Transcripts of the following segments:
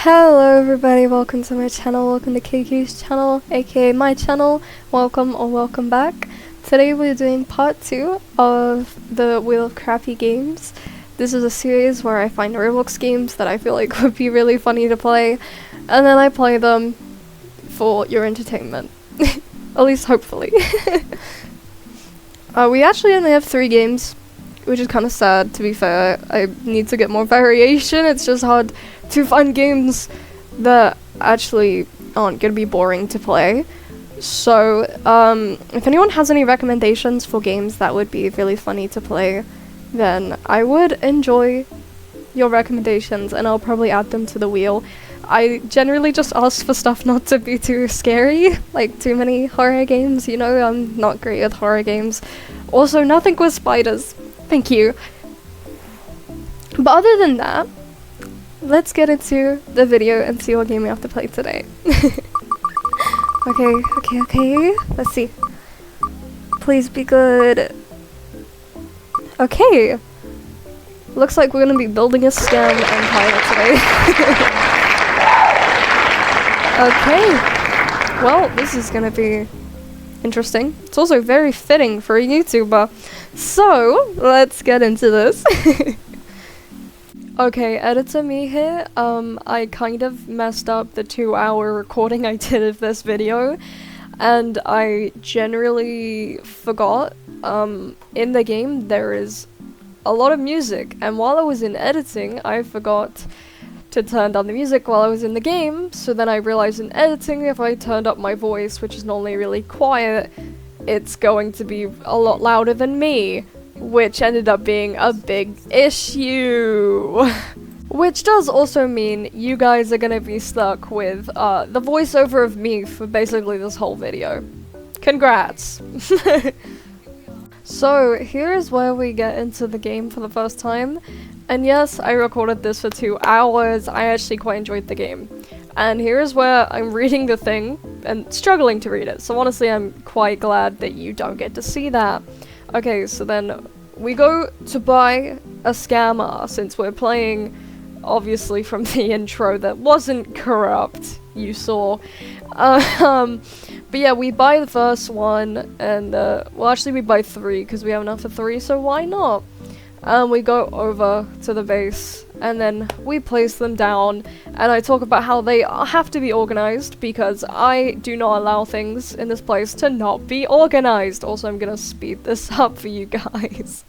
Hello everybody, welcome to my channel, welcome to KQ's channel, aka my channel, welcome or welcome back. Today we're doing part 2 of the Wheel of Crappy Games. This is a series where I find Roblox games that I feel like would be really funny to play, and then I play them for your entertainment. At least hopefully. We actually only have 3 games, which is kind of sad, to be fair. I need to get more variation. It's just hard to find games that actually aren't going to be boring to play. So, if anyone has any recommendations for games that would be really funny to play, then I would enjoy your recommendations and I'll probably add them to the wheel. I generally just ask for stuff not to be too scary, like too many horror games, you know, I'm not great with horror games. Also, nothing with spiders. Thank you. But other than that, let's get into the video and see what game we have to play today. Okay. Let's see. Please be good. Okay. Looks like we're gonna be building a scam empire today. Okay. Well, this is gonna be interesting. It's also very fitting for a YouTuber. So, let's get into this. Okay, editor me here. I kind of messed up the 2-hour recording I did of this video, and I generally forgot, in the game there is a lot of music, and while I was in editing, I forgot to turn down the music while I was in the game, so then I realized in editing if I turned up my voice, which is normally really quiet, it's going to be a lot louder than me, which ended up being a big issue. Which does also mean you guys are gonna be stuck with the voiceover of me for basically this whole video. Congrats! So, here is where we get into the game for the first time. And yes, I recorded this for 2 hours, I actually quite enjoyed the game. And here is where I'm reading the thing, and struggling to read it, so honestly I'm quite glad that you don't get to see that. Okay, so then we go to buy a scammer, since we're playing, obviously from the intro, that wasn't corrupt, you saw. But yeah, we buy the first one, and well actually we buy 3, because we have enough for 3, so why not? We go over to the base, and then we place them down, and I talk about how they have to be organized, because I do not allow things in this place to not be organized. Also, I'm gonna speed this up for you guys.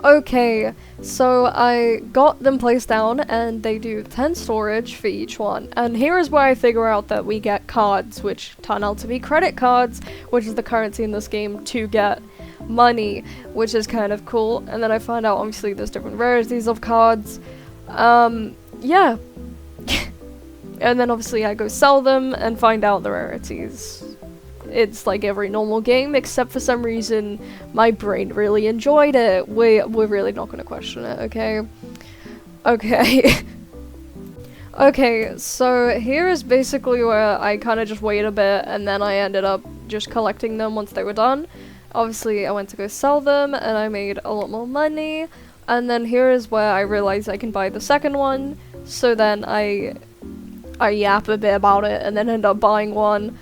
Okay, so I got them placed down, and they do 10 storage for each one. And here is where I figure out that we get cards, which turn out to be credit cards, which is the currency in this game to get money, which is kind of cool. And then I find out, obviously, there's different rarities of cards. Yeah. And then obviously I go sell them and find out the rarities. It's like every normal game, except for some reason my brain really enjoyed it. We're really not gonna question it, okay? Okay. Okay, so here is basically where I kind of just wait a bit, and then I ended up just collecting them once they were done. Obviously, I went to go sell them, and I made a lot more money. And then here is where I realized I can buy the second one, so then I yap a bit about it, and then end up buying one.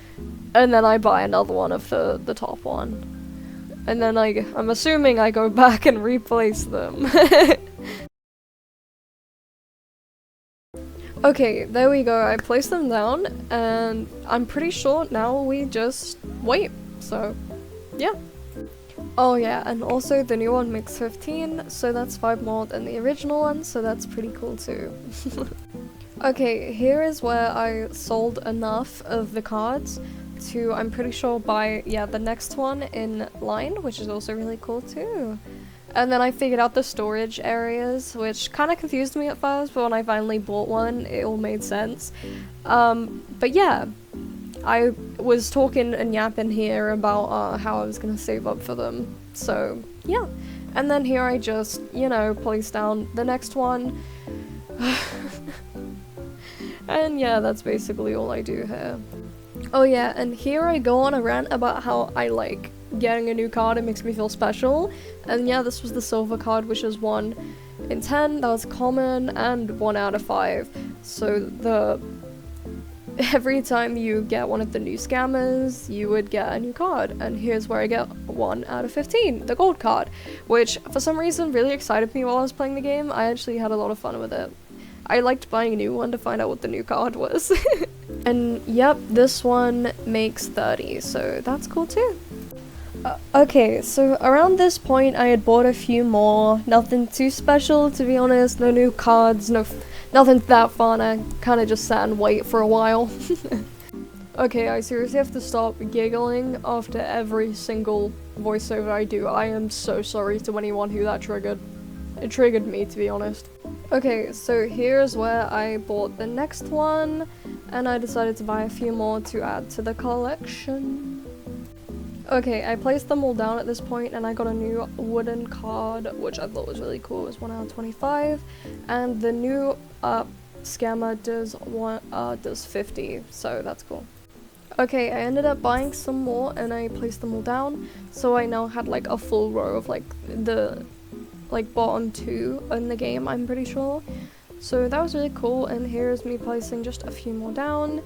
And then I buy another one of the top one. And then I'm assuming I go back and replace them. Okay, there we go. I placed them down, and I'm pretty sure now we just wait. So, yeah. Oh yeah, and also the new one makes 15, so that's 5 more than the original one, so that's pretty cool too. Okay, here is where I sold enough of the cards to, I'm pretty sure, buy, yeah, the next one in line, which is also really cool too. And then I figured out the storage areas, which kind of confused me at first, but when I finally bought one, it all made sense. But yeah, I was talking and yapping here about how I was gonna save up for them, so yeah. And then here I just, you know, place down the next one. And yeah, that's basically all I do here. Oh yeah, and here I go on a rant about how I like getting a new card, it makes me feel special. And yeah, this was the silver card, which is 1 in 10, that was common, and 1 out of 5. So every time you get one of the new scammers, you would get a new card, and here's where I get 1 out of 15, the gold card, which for some reason really excited me while I was playing the game. I actually had a lot of fun with it. I liked buying a new one to find out what the new card was. And yep, this one makes 30, so that's cool too. Okay, so around this point I had bought a few more, nothing too special to be honest, no new cards, nothing that fun. I kind of just sat and wait for a while. Okay, I seriously have to stop giggling after every single voiceover I do. I am so sorry to anyone who that triggered. It triggered me, to be honest. Okay, so here's where I bought the next one, and I decided to buy a few more to add to the collection. Okay, I placed them all down at this point, and I got a new wooden card, which I thought was really cool. It was 1 out of 25, and the new scammer does 50, so that's cool. Okay, I ended up buying some more, and I placed them all down, so I now had like a full row of like the bottom 2 in the game, I'm pretty sure. So that was really cool, and here's me placing just a few more down.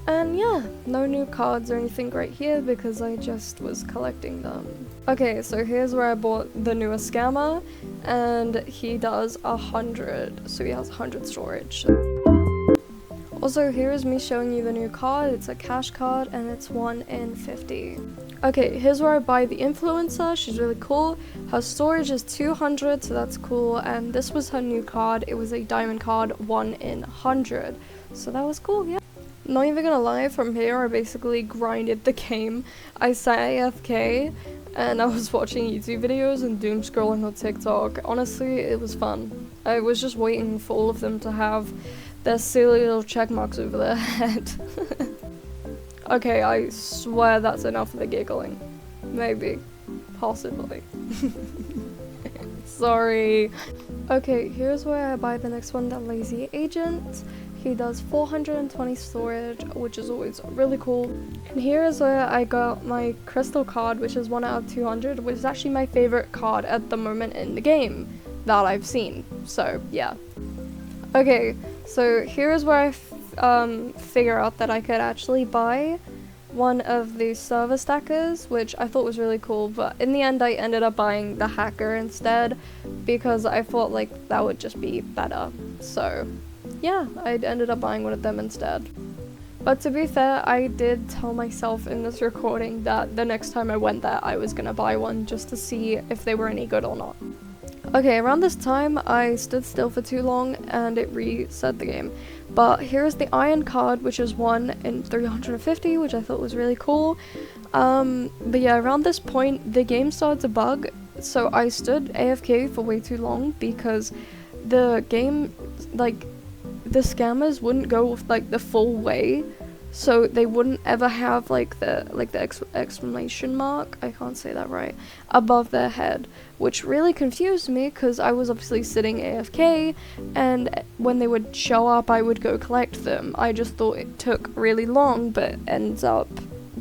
And yeah, no new cards or anything right here because I just was collecting them. Okay, so here's where I bought the newest scammer, and he does 100, so he has 100 storage. Also, here is me showing you the new card. It's a cash card, and it's 1 in 50. Okay, here's where I buy the influencer. She's really cool. Her storage is 200, so that's cool, and this was her new card. It was a diamond card, 1 in 100, so that was cool, yeah. Not even gonna lie, from here I basically grinded the game. I sat AFK and I was watching YouTube videos and doom scrolling on TikTok. Honestly, it was fun. I was just waiting for all of them to have their silly little check marks over their head. Okay, I swear that's enough of the giggling. Maybe. Possibly. Sorry. Okay, here's where I buy the next one, the Lazy Agent. He does 420 storage, which is always really cool. And here is where I got my crystal card, which is 1 out of 200, which is actually my favorite card at the moment in the game that I've seen. So, yeah. Okay, so here is where I figure out that I could actually buy one of the server stackers, which I thought was really cool, but in the end I ended up buying the hacker instead because I thought like that would just be better. So yeah, I ended up buying one of them instead. But to be fair, I did tell myself in this recording that the next time I went there I was gonna buy one just to see if they were any good or not. Okay, around this time I stood still for too long and it reset the game. But here's the iron card, which is 1 in 350, which I thought was really cool. But yeah, around this point the game started to bug, so I stood AFK for way too long because the game, like, the scammers wouldn't go with like the full way, so they wouldn't ever have like the exclamation mark, I can't say that right, above their head, which really confused me because I was obviously sitting AFK, and when they would show up I would go collect them. I just thought it took really long, but it ends up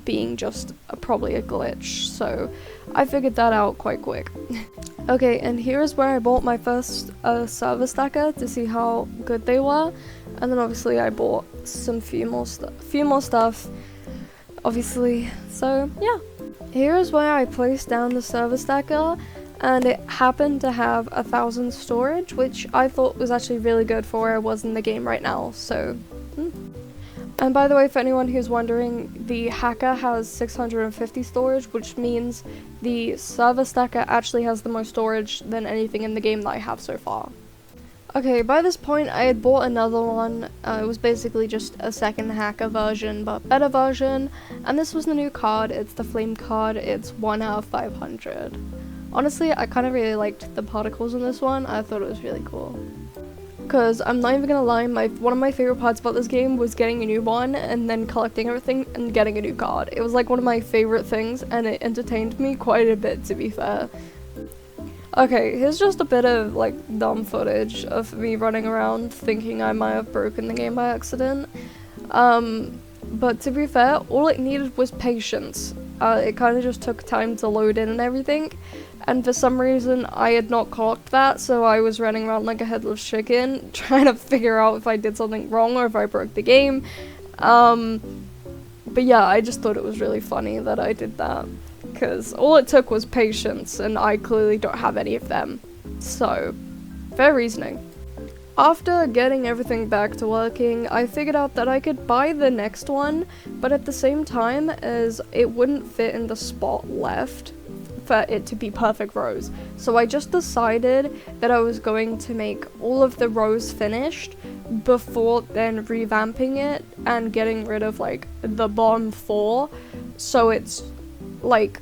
being just probably a glitch, so I figured that out quite quick. Okay, and here's where I bought my first server stacker to see how good they were, and then obviously I bought some few more stuff, obviously. So yeah, here's where I placed down the server stacker, and it happened to have 1,000 storage, which I thought was actually really good for where I was in the game right now. So. And by the way, for anyone who's wondering, the hacker has 650 storage, which means the server stacker actually has the most storage than anything in the game that I have so far. Okay, by this point I had bought another one. It was basically just a second hacker version, but better version. And this was the new card. It's the flame card. It's 1 out of 500. Honestly, I kind of really liked the particles in this one. I thought it was really cool. Because I'm not even gonna lie, one of my favorite parts about this game was getting a new one and then collecting everything and getting a new card. It was like one of my favorite things, and it entertained me quite a bit, to be fair. Okay, here's just a bit of like dumb footage of me running around thinking I might have broken the game by accident. But to be fair, all it needed was patience. it kind of just took time to load in and everything. And for some reason, I had not clocked that, so I was running around like a headless chicken, trying to figure out if I did something wrong or if I broke the game. But yeah, I just thought it was really funny that I did that, because all it took was patience, and I clearly don't have any of them. So, fair reasoning. After getting everything back to working, I figured out that I could buy the next one, but at the same time as it wouldn't fit in the spot left for it to be perfect rows. So I just decided that I was going to make all of the rows finished before then revamping it and getting rid of like the bottom 4, so it's like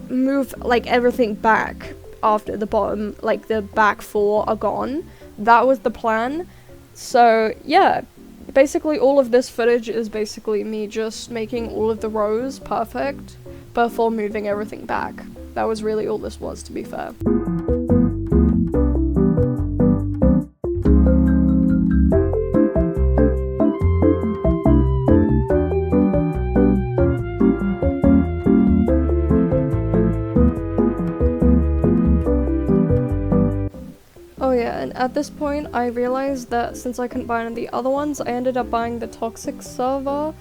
move like everything back after the bottom, like the back 4 are gone. That was the plan. So yeah, basically all of this footage is basically me just making all of the rows perfect before moving everything back. That was really all this was, to be fair. Oh yeah, and at this point I realized that since I couldn't buy any of the other ones, I ended up buying the Toxic server,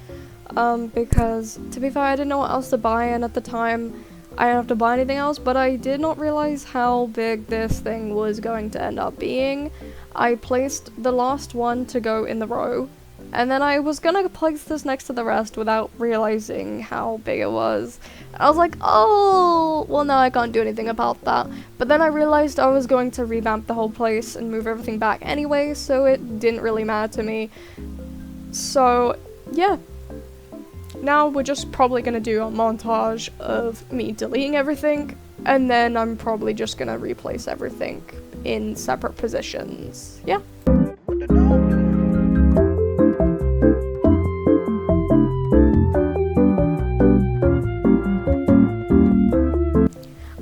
because to be fair I didn't know what else to buy, and at the time I didn't have to buy anything else, but I did not realize how big this thing was going to end up being. I placed the last one to go in the row, and then I was gonna place this next to the rest without realizing how big it was. I was like, oh, well now I can't do anything about that. But then I realized I was going to revamp the whole place and move everything back anyway, so it didn't really matter to me. So, yeah. Now we're just probably gonna do a montage of me deleting everything, and then I'm probably just gonna replace everything in separate positions. Yeah.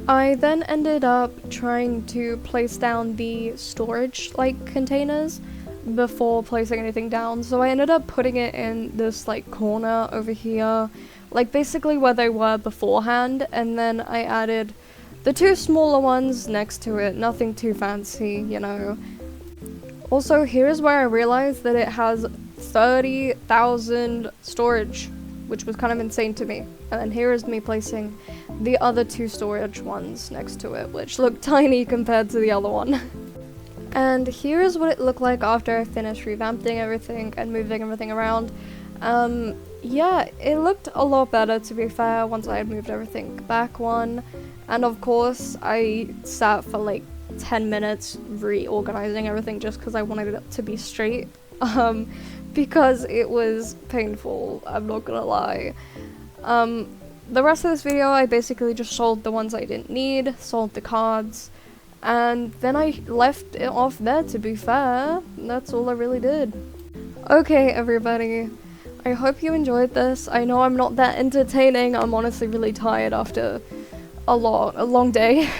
I then ended up trying to place down the storage containers before placing anything down, so I ended up putting it in this like corner over here, like basically where they were beforehand, and then I added the 2 smaller ones next to it, nothing too fancy, you know. Also, here's where I realized that it has 30,000 storage, which was kind of insane to me. And then here is me placing the other 2 storage ones next to it, which look tiny compared to the other one. And here's what it looked like after I finished revamping everything and moving everything around. Yeah, it looked a lot better, to be fair, once I had moved everything back one. And of course, I sat for like 10 minutes reorganizing everything just because I wanted it to be straight. Because it was painful, I'm not gonna lie. The rest of this video, I basically just sold the ones I didn't need, sold the cards, and then I left it off there, to be fair. That's all I really did. Okay, everybody. I hope you enjoyed this. I know I'm not that entertaining. I'm honestly really tired after a long day.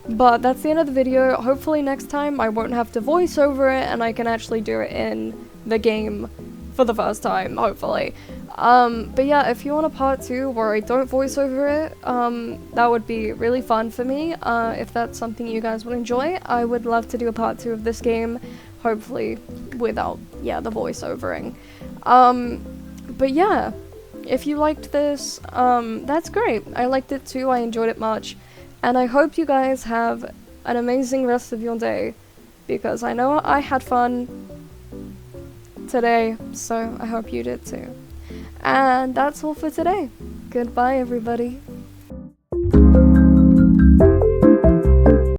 But that's the end of the video. Hopefully next time I won't have to voice over it and I can actually do it in the game for the first time, hopefully. But yeah, if you want a part 2 where I don't voice over it, that would be really fun for me. If that's something you guys would enjoy, I would love to do a part 2 of this game, hopefully without, yeah, the voiceovering. But yeah, if you liked this, that's great. I liked it too, I enjoyed it much. And I hope you guys have an amazing rest of your day, because I know I had fun today, so I hope you did too. And that's all for today. Goodbye, everybody.